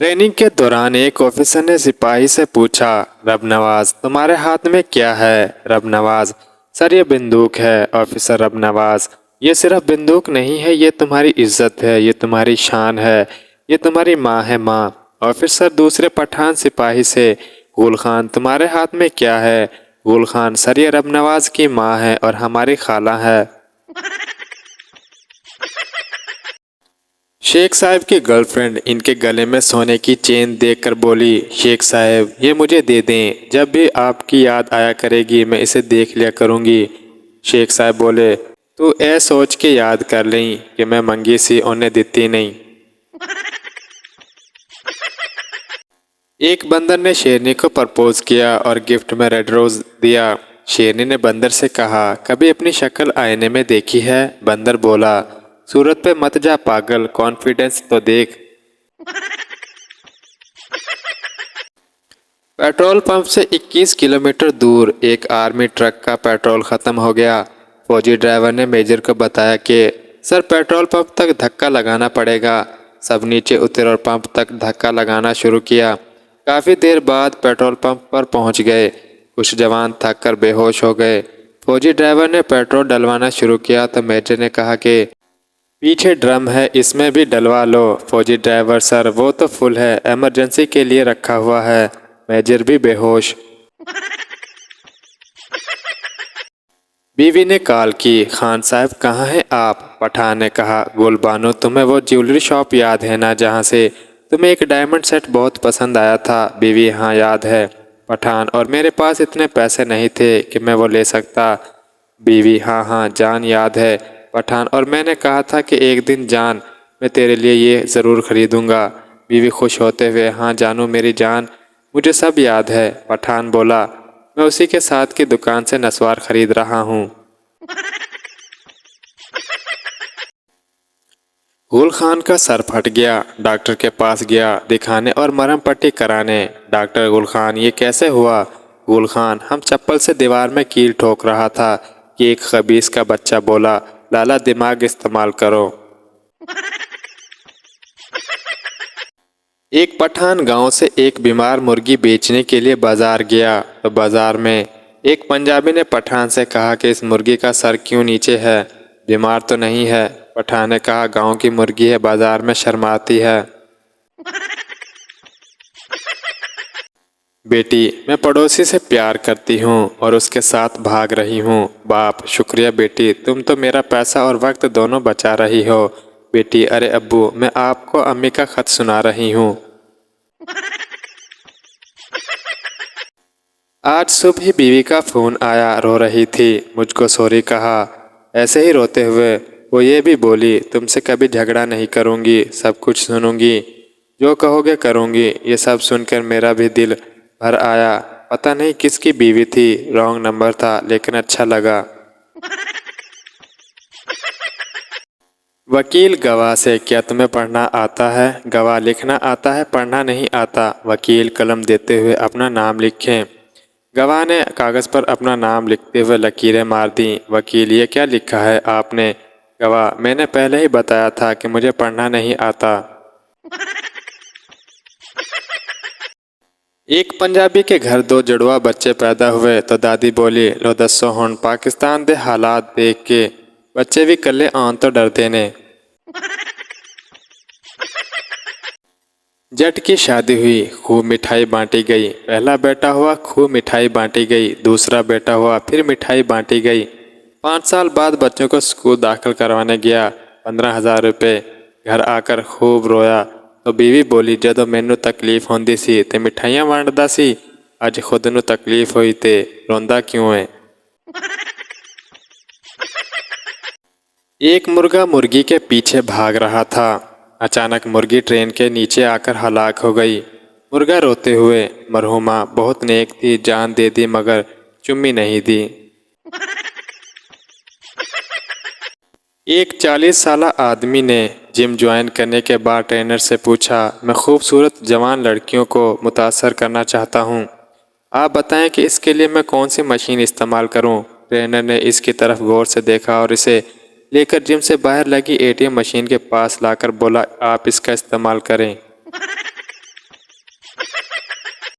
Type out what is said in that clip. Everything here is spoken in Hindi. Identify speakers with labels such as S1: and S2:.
S1: ट्रेनिंग के दौरान एक ऑफिसर ने सिपाही से पूछा, रब नवाज तुम्हारे हाथ में क्या है? रब नवाज, सर ये बंदूक है। ऑफिसर रब नवाज, ये सिर्फ बंदूक नहीं है, ये तुम्हारी इज्जत है, ये तुम्हारी शान है, ये तुम्हारी माँ है माँ। ऑफिसर दूसरे पठान सिपाही से, गुल खान तुम्हारे हाथ में क्या है? गुल खान, सर ये रब नवाज की माँ है और हमारी खाला है। शेख साहब की गर्लफ्रेंड इनके गले में सोने की चेन देखकर बोली, शेख साहब ये मुझे दे दें, जब भी आपकी याद आया करेगी मैं इसे देख लिया करूंगी। शेख साहब बोले, तू ऐ सोच के याद कर लें कि मैं मंगी सी उन्हें देती नहीं। एक बंदर ने शेरनी को प्रपोज किया और गिफ्ट में रेड रोज दिया। शेरनी ने बंदर से कहा, कभी अपनी शक्ल आईने में देखी है? बंदर बोला, सूरत पे मत जा पागल, कॉन्फिडेंस तो देख। पेट्रोल पंप से 21 किलोमीटर दूर एक आर्मी ट्रक का पेट्रोल खत्म हो गया। फौजी ड्राइवर ने मेजर को बताया कि सर पेट्रोल पंप तक धक्का लगाना पड़ेगा। सब नीचे उतरे और पंप तक धक्का लगाना शुरू किया। काफ़ी देर बाद पेट्रोल पंप पर पहुंच गए। कुछ जवान थक कर बेहोश हो गए। फौजी ड्राइवर ने पेट्रोल डलवाना शुरू किया तो मेजर ने कहा कि पीछे ड्रम है, इसमें भी डलवा लो। फौजी ड्राइवर, सर वो तो फुल है, इमरजेंसी के लिए रखा हुआ है। मेजर भी बेहोश। बीवी ने कॉल की, खान साहब कहाँ हैं आप? पठान ने कहा, गुलबानो तुम्हें वो ज्वेलरी शॉप याद है ना जहाँ से तुम्हें एक डायमंड सेट बहुत पसंद आया था? बीवी, हाँ याद है। पठान, और मेरे पास इतने पैसे नहीं थे कि मैं वो ले सकता। बीवी, हाँ हाँ जान याद है। पठान, और मैंने कहा था कि एक दिन जान मैं तेरे लिए ये ज़रूर खरीदूंगा। बीवी खुश होते हुए, हाँ जानू मेरी जान, मुझे सब याद है। पठान बोला, मैं उसी के साथ की दुकान से नस्वार खरीद रहा हूँ। गुल खान का सर फट गया। डॉक्टर के पास गया दिखाने और मरहम पट्टी कराने। डॉक्टर, गुल खान ये कैसे हुआ? गुल खान, हम चप्पल से दीवार में कील ठोक रहा था कि एक खबीस का बच्चा बोला, लाला दिमाग इस्तेमाल करो। एक पठान गांव से एक बीमार मुर्गी बेचने के लिए बाजार गया तो बाजार में एक पंजाबी ने पठान से कहा कि इस मुर्गी का सर क्यों नीचे है? बीमार तो नहीं है? पठान ने कहा, गांव की मुर्गी है, बाजार में शर्माती है। बेटी, मैं पड़ोसी से प्यार करती हूँ और उसके साथ भाग रही हूँ। बाप, शुक्रिया बेटी, तुम तो मेरा पैसा और वक्त दोनों बचा रही हो। बेटी, अरे अब्बू, मैं आपको अम्मी का खत सुना रही हूँ। आज सुबह ही बीवी का फ़ोन आया, रो रही थी। मुझको सॉरी कहा। ऐसे ही रोते हुए वो ये भी बोली, तुमसे कभी झगड़ा नहीं करूँगी, सब कुछ सुनूंगी, जो कहोगे करूँगी। ये सब सुनकर मेरा भी दिल भर आया। पता नहीं किसकी बीवी थी, रॉन्ग नंबर था, लेकिन अच्छा लगा। वकील गवाह से, क्या तुम्हें पढ़ना आता है? गवाह, लिखना आता है, पढ़ना नहीं आता। वकील कलम देते हुए, अपना नाम लिखें। गवाह ने कागज़ पर अपना नाम लिखते हुए लकीरें मार दी। वकील, ये क्या लिखा है आपने? गवाह, मैंने पहले ही बताया था कि मुझे पढ़ना नहीं आता। एक पंजाबी के घर दो जुड़वा बच्चे पैदा हुए तो दादी बोली, लो दसो हुण पाकिस्तान दे हालात देख के बच्चे भी कल्ले आउण तो डरते ने। जट की शादी हुई, खूब मिठाई बांटी गई। पहला बेटा हुआ, खूब मिठाई बांटी गई। दूसरा बेटा हुआ, फिर मिठाई बांटी गई। 5 साल बाद बच्चों को स्कूल दाखिल करवाने गया, 15,000 रुपये। घर आकर खूब रोया तो बीवी बोली, जदों मैनू तकलीफ होंदी सी ते मिठाइयाँ वंडदा सी, अज खुद नू तकलीफ हुई ते रोंदा क्यों है? एक मुर्गा मुर्गी के पीछे भाग रहा था। अचानक मुर्गी ट्रेन के नीचे आकर हलाक हो गई। मुर्गा रोते हुए, मरहुमा बहुत नेक थी, जान दे दी मगर चुम्मी नहीं दी। एक 40 साला आदमी ने जिम ज्वाइन करने के बाद ट्रेनर से पूछा, मैं खूबसूरत जवान लड़कियों को मुतासर करना चाहता हूँ, आप बताएं कि इसके लिए मैं कौन सी मशीन इस्तेमाल करूँ? ट्रेनर ने इसकी तरफ गौर से देखा और इसे लेकर जिम से बाहर लगी एटीएम मशीन के पास लाकर बोला, आप इसका इस्तेमाल करें।